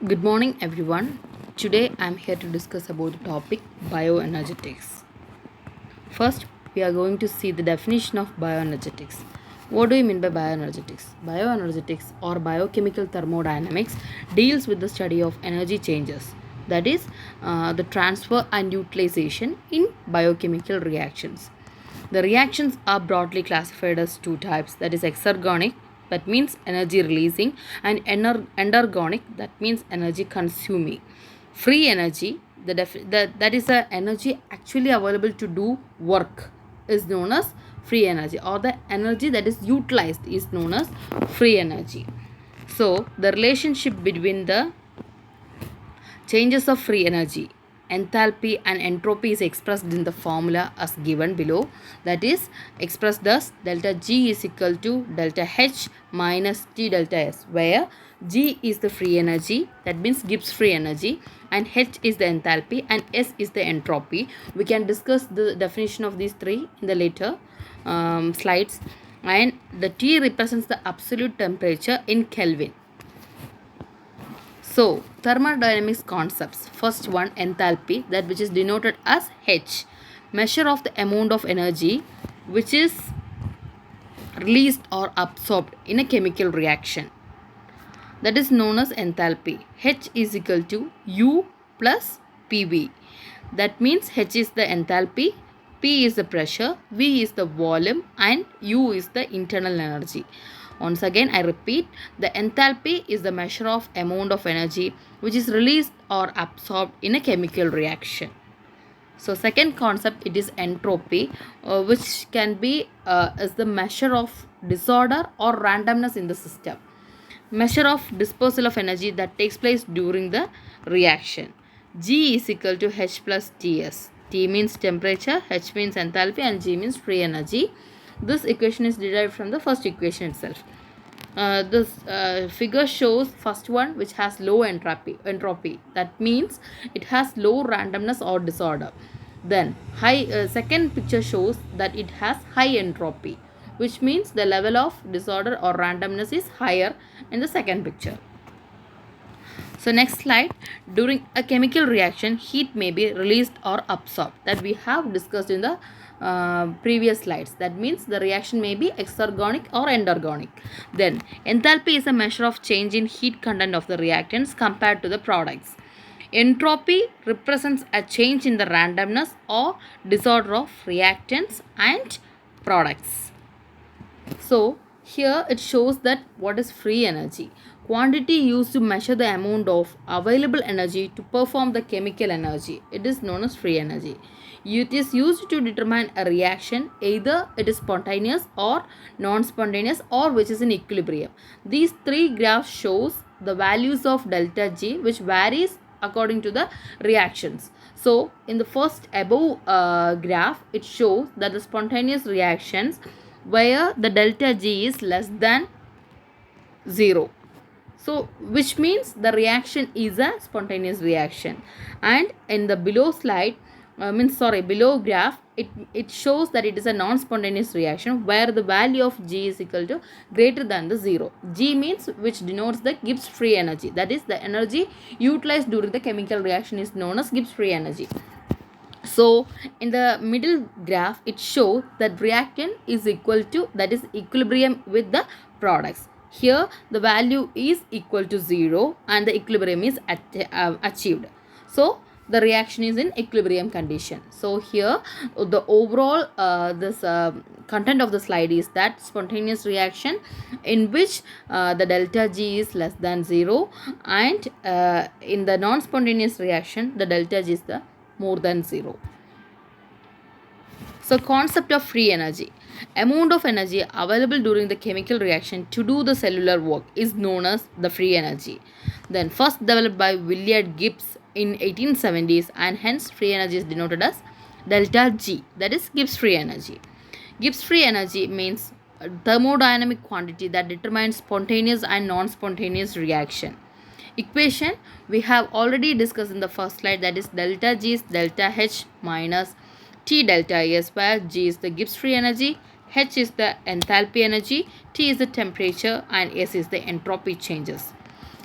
Good morning, everyone. Today I'm here to discuss about the topic bioenergetics. First, we are going to see the definition of bioenergetics. What do you mean by bioenergetics? Bioenergetics or biochemical thermodynamics deals with the study of energy changes, that is, the transfer and utilization in biochemical reactions. The reactions are broadly classified as two types, that is exergonic, that means energy releasing, and endergonic, that means energy consuming. Free energy, that is the energy actually available to do work, is known as free energy, or the energy that is utilized is known as free energy. So the relationship between the changes of free energy, enthalpy and entropy is expressed in the formula as given below, that is expressed as delta G is equal to delta H minus T delta S, where G is the free energy, that means Gibbs free energy, and H is the enthalpy and S is the entropy. We can discuss the definition of these three in the later slides. And the T represents the absolute temperature in Kelvin. So, thermodynamics concepts. First one, enthalpy, that which is denoted as H, measure of the amount of energy which is released or absorbed in a chemical reaction. That is known as enthalpy. H is equal to U plus PV. That means H is the enthalpy, P is the pressure, V is the volume, and U is the internal energy. Once again, I repeat, the enthalpy is the measure of amount of energy which is released or absorbed in a chemical reaction. So second concept, it is entropy, which can be is the measure of disorder or randomness in the system. Measure of dispersal of energy that takes place during the reaction. G is equal to H plus Ts. T means temperature, H means enthalpy, and G means free energy. This equation is derived from the first equation itself. This figure shows first one which has low entropy. That means it has low randomness or disorder. Then second picture shows that it has high entropy, which means the level of disorder or randomness is higher in the second picture. So next slide, during a chemical reaction, heat may be released or absorbed, that we have discussed in the previous slides. That means the reaction may be exergonic or endergonic. Then enthalpy is a measure of change in heat content of the reactants compared to the products. Entropy represents a change in the randomness or disorder of reactants and products. So here it shows that what is free energy. Quantity used to measure the amount of available energy to perform the chemical energy. It is known as free energy. It is used to determine a reaction, either it is spontaneous or non-spontaneous, or which is in equilibrium. These three graphs shows the values of delta G, which varies according to the reactions. So in the first above graph, it shows that the spontaneous reactions where the delta G is less than 0. So which means the reaction is a spontaneous reaction. And in the below slide, below graph, it shows that it is a non-spontaneous reaction where the value of G is equal to greater than the 0. G means which denotes the Gibbs free energy. That is the energy utilized during the chemical reaction is known as Gibbs free energy. So in the middle graph, it shows that reactant is equal to, that is equilibrium with the products. Here the value is equal to 0 and the equilibrium is achieved. So the reaction is in equilibrium condition. So here the overall content of the slide is that spontaneous reaction in which the delta G is less than 0, and in the non-spontaneous reaction the delta G is the more than 0. So concept of free energy. Amount of energy available during the chemical reaction to do the cellular work is known as the free energy. Then first developed by William Gibbs in 1870s, and hence free energy is denoted as delta G, that is Gibbs free energy. Gibbs free energy means thermodynamic quantity that determines spontaneous and non-spontaneous reaction. Equation we have already discussed in the first slide, that is delta G is delta H minus T delta S, where G is the Gibbs free energy, H is the enthalpy energy, T is the temperature, and S is the entropy changes.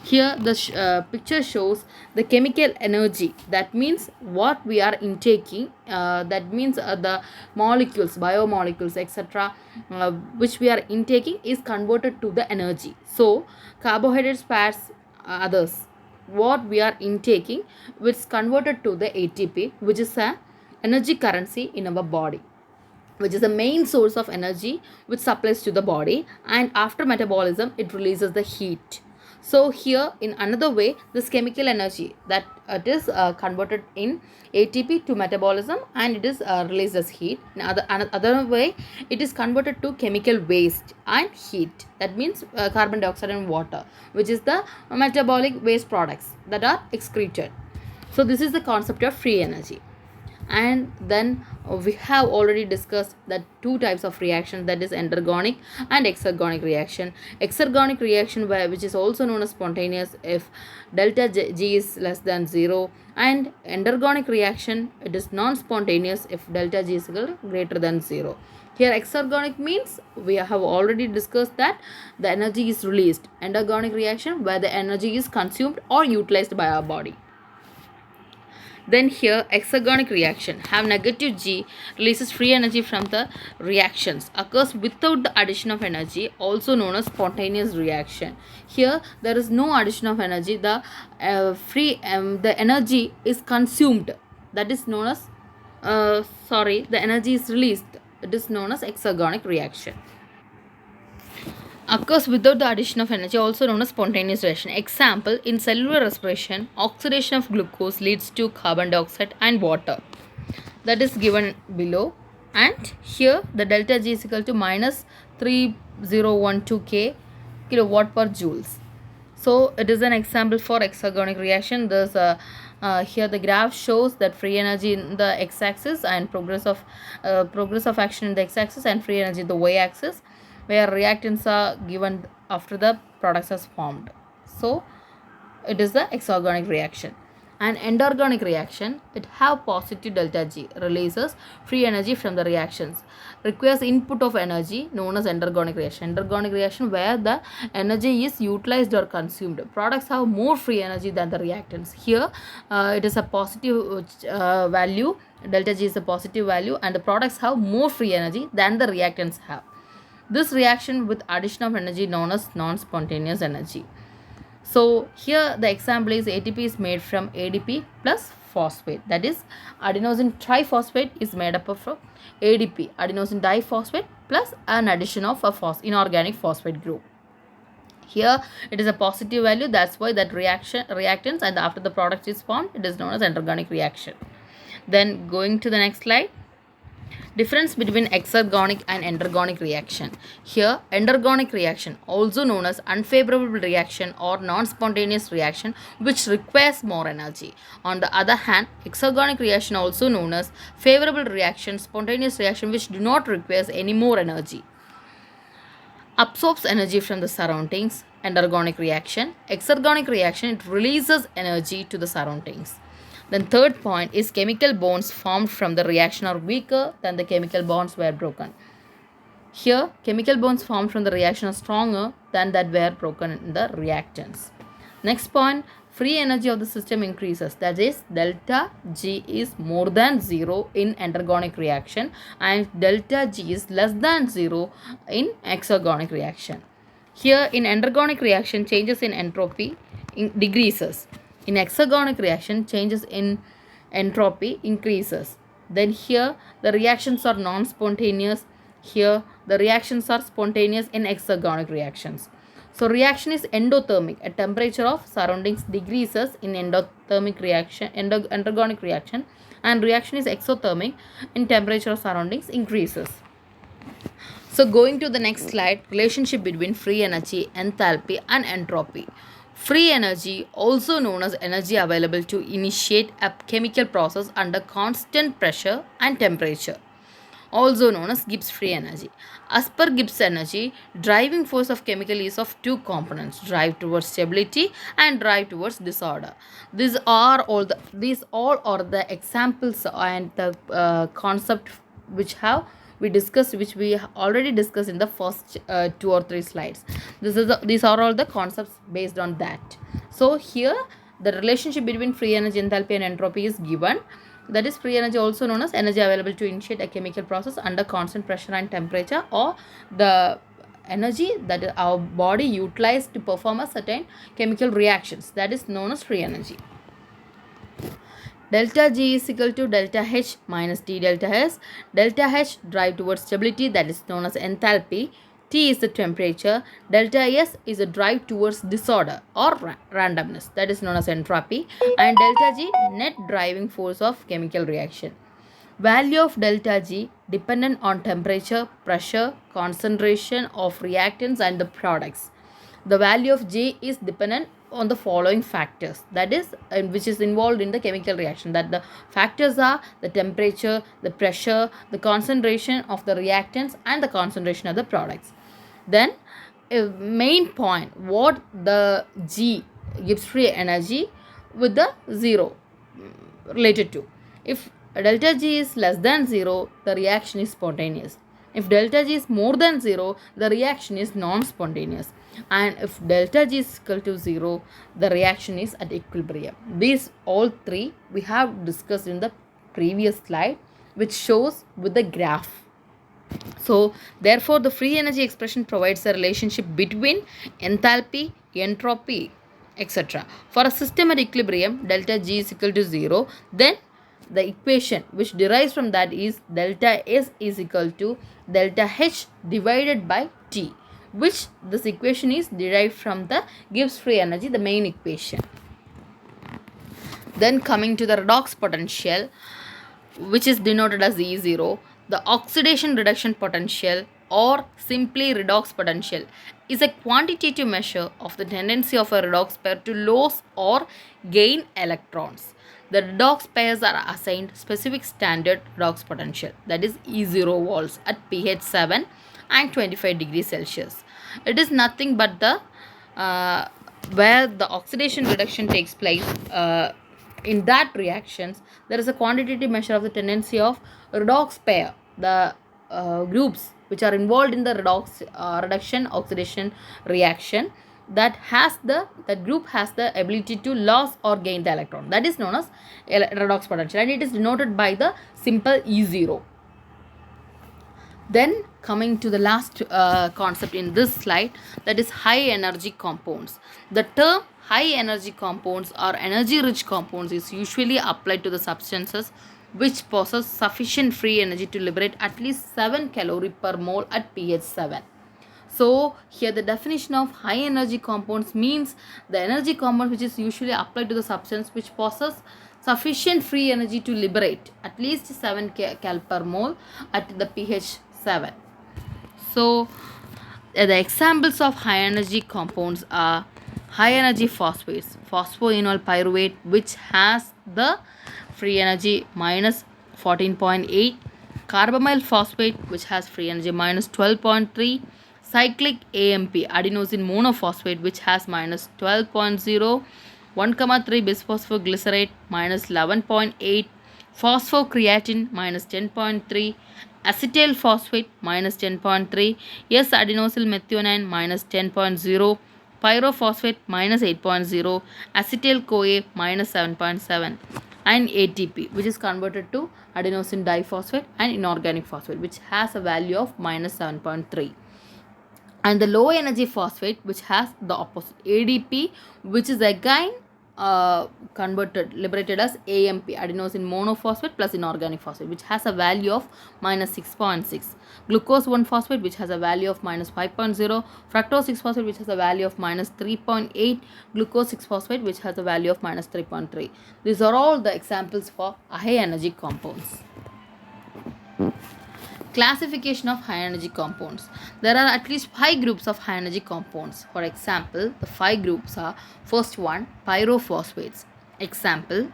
Here the picture shows the chemical energy, that means what we are intaking, that means the molecules, biomolecules, etc., which we are intaking is converted to the energy. So carbohydrates, fats, others, what we are intaking, which is converted to the ATP, which is a energy currency in our body, which is the main source of energy which supplies to the body, and after metabolism it releases the heat. So here in another way, this chemical energy that it is converted in ATP to metabolism, and it is released as heat. In other way, it is converted to chemical waste and heat, that means carbon dioxide and water, which is the metabolic waste products that are excreted. So this is the concept of free energy. And then we have already discussed that two types of reaction, that is endergonic and exergonic reaction. Exergonic reaction, which is also known as spontaneous if delta G is less than 0, and endergonic reaction, it is non-spontaneous if delta G is greater than 0. Here exergonic means we have already discussed that the energy is released. Endergonic reaction, where the energy is consumed or utilized by our body. Then here exergonic reaction have negative G, releases free energy from the reactions, occurs without the addition of energy, also known as spontaneous reaction. Here there is no addition of energy, the the energy is consumed, that is known as the energy is released, it is known as exergonic reaction. Occurs without the addition of energy, also known as spontaneous reaction. Example, in cellular respiration, oxidation of glucose leads to carbon dioxide and water. That is given below. And here the delta G is equal to minus 3012 kilowatt per joules. So it is an example for exergonic reaction. There's here the graph shows that free energy in the x-axis and progress of action in the x-axis, and free energy in the y-axis, where reactants are given after the products are formed. So it is the exergonic reaction. An endergonic reaction, it have positive delta G, releases free energy from the reactions, requires input of energy, known as endergonic reaction. Endergonic reaction, where the energy is utilized or consumed. Products have more free energy than the reactants. Here it is a positive value, delta G is a positive value, and the products have more free energy than the reactants have. This reaction with addition of energy known as non-spontaneous energy. So here the example is ATP is made from ADP plus phosphate, that is adenosine triphosphate is made up of ADP, adenosine diphosphate, plus an addition of a inorganic phosphate group. Here it is a positive value, that's why that reactants and after the product is formed, it is known as endergonic reaction. Then going to the next slide. Difference between exergonic and endergonic reaction. Here, endergonic reaction, also known as unfavorable reaction or non-spontaneous reaction, which requires more energy. On the other hand, exergonic reaction, also known as favorable reaction, spontaneous reaction, which do not require any more energy. Absorbs energy from the surroundings. Endergonic reaction. Exergonic reaction, it releases energy to the surroundings. Then third point is chemical bonds formed from the reaction are weaker than the chemical bonds were broken. Here, chemical bonds formed from the reaction are stronger than that were broken in the reactants. Next point, free energy of the system increases. That is, delta G is more than 0 in endergonic reaction, and delta G is less than 0 in exergonic reaction. Here, in endergonic reaction, changes in entropy decreases. In exergonic reaction, changes in entropy increases. Then here the reactions are non-spontaneous. Here the reactions are spontaneous in exergonic reactions. So reaction is endothermic. A temperature of surroundings decreases in endothermic reaction, endergonic reaction, and reaction is exothermic in temperature of surroundings increases. So going to the next slide, relationship between free energy, enthalpy and entropy. Free energy, also known as energy available to initiate a chemical process under constant pressure and temperature, also known as Gibbs free energy. As per Gibbs energy, driving force of chemical is of two components, drive towards stability and drive towards disorder. These all are the examples and the concept which have we discussed, which we already discussed in the first 2 or 3 slides. These are all the concepts based on that. So here the relationship between free energy, enthalpy and entropy is given. That is, free energy, also known as energy available to initiate a chemical process under constant pressure and temperature, or the energy that our body utilizes to perform a certain chemical reactions, that is known as free energy. Delta G is equal to delta H minus T delta S. Delta H drive towards stability, that is known as enthalpy. T is the temperature. Delta S is a drive towards disorder or randomness, that is known as entropy. And delta G, net driving force of chemical reaction. Value of delta G dependent on temperature, pressure, concentration of reactants and the products. The value of G is dependent on the following factors, that is, which is involved in the chemical reaction. That the factors are the temperature, the pressure, the concentration of the reactants and the concentration of the products. Then main point, what the G gives free energy with the 0 related to. If delta G is less than 0, the reaction is spontaneous. If delta G is more than 0, the reaction is non-spontaneous. And if delta G is equal to 0, the reaction is at equilibrium. These all three we have discussed in the previous slide, which shows with the graph. So therefore the free energy expression provides a relationship between enthalpy, entropy, etc. For a system at equilibrium, delta G is equal to 0, then the equation which derives from that is delta S is equal to delta H divided by T, which this equation is derived from the Gibbs free energy, the main equation. Then coming to the redox potential, which is denoted as E0, the oxidation reduction potential or simply redox potential is a quantitative measure of the tendency of a redox pair to lose or gain electrons. The redox pairs are assigned specific standard redox potential, that is E0 volts at pH 7 and 25 degrees Celsius. It is nothing but the where the oxidation reduction takes place. In that reactions, there is a quantitative measure of the tendency of redox pair, the groups which are involved in the redox reduction oxidation reaction, that group has the ability to lose or gain the electron, that is known as redox potential, and it is denoted by the simple E0. Then coming to the last concept in this slide, that is high energy compounds. The term high energy compounds or energy rich compounds is usually applied to the substances which possess sufficient free energy to liberate at least 7 calorie per mole at pH 7. So here the definition of high energy compounds means the energy compound which is usually applied to the substance which possess sufficient free energy to liberate at least 7 cal per mole at the pH 7. So the examples of high energy compounds are high energy phosphates, phosphoenol pyruvate, which has the free energy minus 14.8, carbamyl phosphate, which has free energy minus 12.3, cyclic AMP, adenosine monophosphate, which has minus 12.0, 1,3 bisphosphoglycerate minus 11.8, phosphocreatine minus 10.3, acetyl phosphate minus 10.3, S-adenosyl methionine minus 10.0, pyrophosphate minus 8.0, acetyl-CoA minus 7.7, and ATP, which is converted to adenosine diphosphate and inorganic phosphate, which has a value of minus 7.3. And the low energy phosphate, which has the opposite, ADP, which is again liberated as AMP, adenosine monophosphate plus inorganic phosphate, which has a value of minus 6.6. Glucose 1-phosphate, which has a value of minus 5.0. Fructose 6-phosphate, which has a value of minus 3.8. Glucose 6-phosphate, which has a value of minus 3.3. These are all the examples for high energy compounds. Classification of high energy compounds. There are at least 5 groups of high energy compounds. For example, the 5 groups are: first one, pyrophosphates. Example,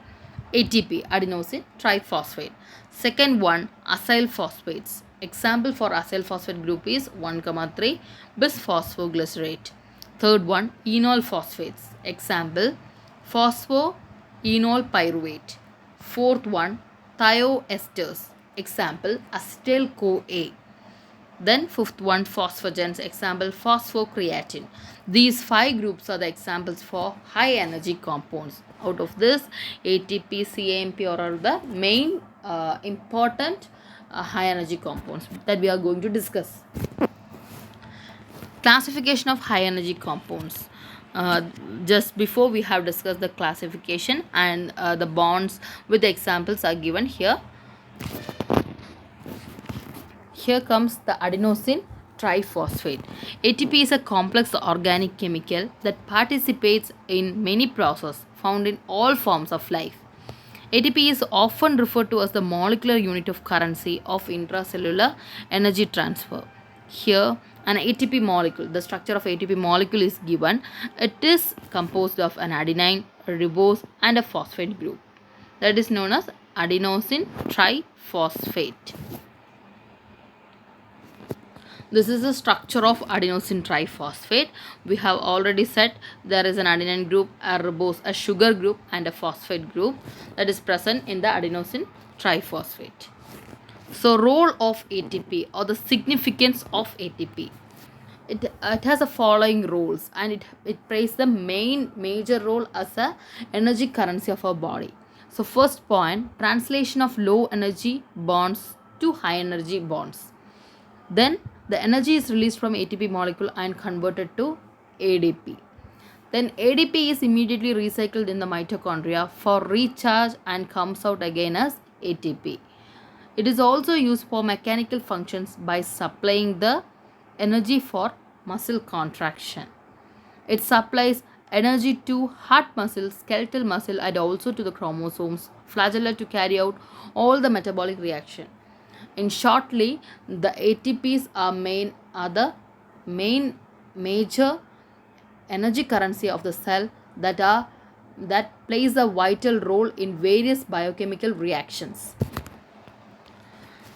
ATP, adenosine triphosphate. Second one, acyl phosphates. Example for acyl phosphate group is 1,3 bisphosphoglycerate. Third one, enol phosphates. Example, phosphoenol pyruvate. Fourth one, thioesters. example acetyl CoA. Then fifth one, phosphogens, example phosphocreatine. These five groups are the examples for high energy compounds. Out of this, ATP, CAMP are the main important high energy compounds that we are going to discuss. Classification of high energy compounds. uh, just before we have discussed the classification, and the bonds with the examples are given here. Here comes the adenosine triphosphate. ATP is a complex organic chemical that participates in many processes found in all forms of life. ATP is often referred to as the molecular unit of currency of intracellular energy transfer. Here, an ATP molecule, the structure of ATP molecule is given. It is composed of an adenine, a ribose, and a phosphate group. That is known as adenosine triphosphate. This is the structure of adenosine triphosphate. We have already said there is an adenine group, a ribose, a sugar group, and a phosphate group that is present in the adenosine triphosphate. So, role of ATP or the significance of ATP. It has the following roles, and it plays the major role as a energy currency of our body. So, first point, translation of low energy bonds to high energy bonds. Then the energy is released from ATP molecule and converted to ADP. Then ADP is immediately recycled in the mitochondria for recharge and comes out again as ATP. It is also used for mechanical functions by supplying the energy for muscle contraction. It supplies energy to heart muscle, skeletal muscle, and also to the chromosomes, flagella to carry out all the metabolic reaction. In shortly, the ATPs are the main major energy currency of the cell that plays a vital role in various biochemical reactions.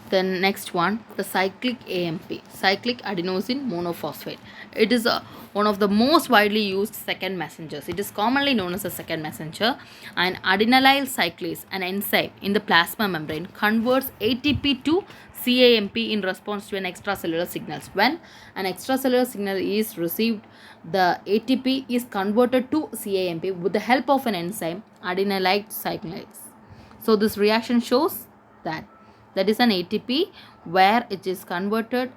Then next one, the cyclic AMP, cyclic adenosine monophosphate. It is one of the most widely used second messengers. It is commonly known as a second messenger. And adenylyl cyclase, an enzyme in the plasma membrane, converts ATP to CAMP in response to an extracellular signal. When an extracellular signal is received, the ATP is converted to CAMP with the help of an enzyme, adenylyl cyclase. So this reaction shows that is an ATP where it is converted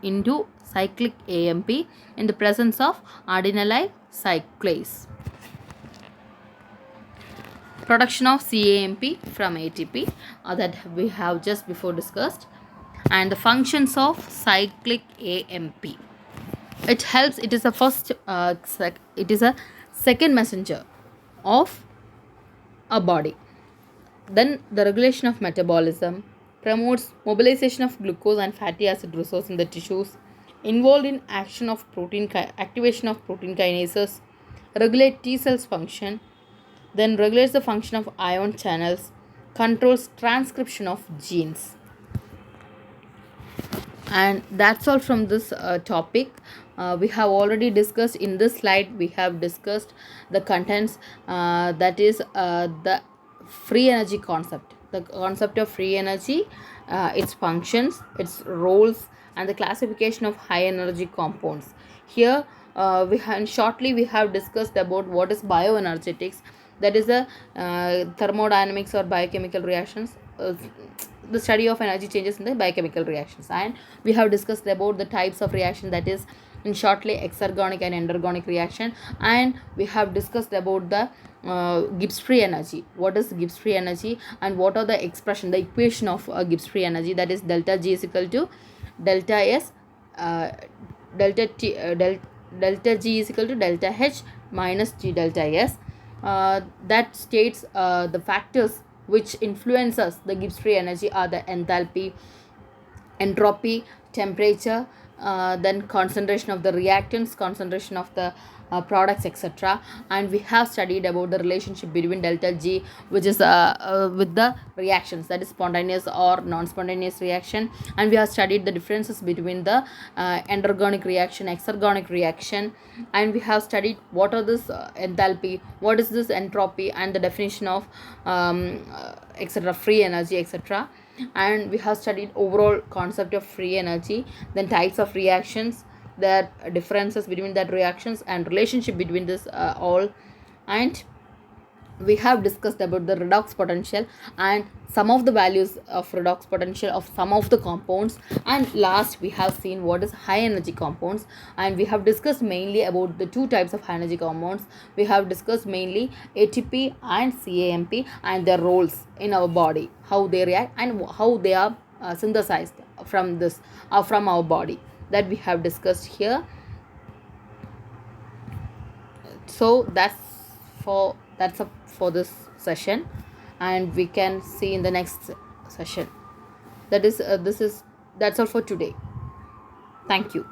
into cyclic AMP in the presence of adenylyl cyclase. Production of CAMP from ATP that we have just before discussed, and the functions of cyclic AMP. It helps. It is a second messenger of a body. Then the regulation of metabolism, promotes mobilization of glucose and fatty acid resources in the tissues, involved in activation of protein kinases, regulate T cells function, then regulates the function of ion channels, controls transcription of genes. And that's all from this topic. We have already discussed in this slide, we have discussed the contents, that is the free energy concept, the concept of free energy, its functions, its roles, and the classification of high energy compounds. Here shortly we have discussed about what is bioenergetics, that is the thermodynamics or biochemical reactions, the study of energy changes in the biochemical reactions. And we have discussed about the types of reaction, that is in shortly exergonic and endergonic reaction. And we have discussed about the Gibbs free energy, what is Gibbs free energy, and what are the equation of Gibbs free energy, that is delta G is equal to delta S delta G is equal to delta H minus G delta S. That states the factors which influences the Gibbs free energy are the enthalpy, entropy, temperature, then concentration of the reactants, concentration of the products, etc. And we have studied about the relationship between delta G, which is with the reactions, that is spontaneous or non-spontaneous reaction. And we have studied the differences between the endergonic reaction, exergonic reaction. And we have studied what are this enthalpy, what is this entropy, and the definition of etc, free energy, etc. And we have studied overall concept of free energy, then types of reactions, their differences between that reactions and relationship between this all. And we have discussed about the redox potential and some of the values of redox potential of some of the compounds. And last we have seen what is high energy compounds, and we have discussed mainly about the two types of high energy compounds. We have discussed mainly ATP and CAMP and their roles in our body, how they react and how they are synthesized from this from our body, that we have discussed here. So that's up for this session, and we can see in the next session. That is this is that's all for today. Thank you.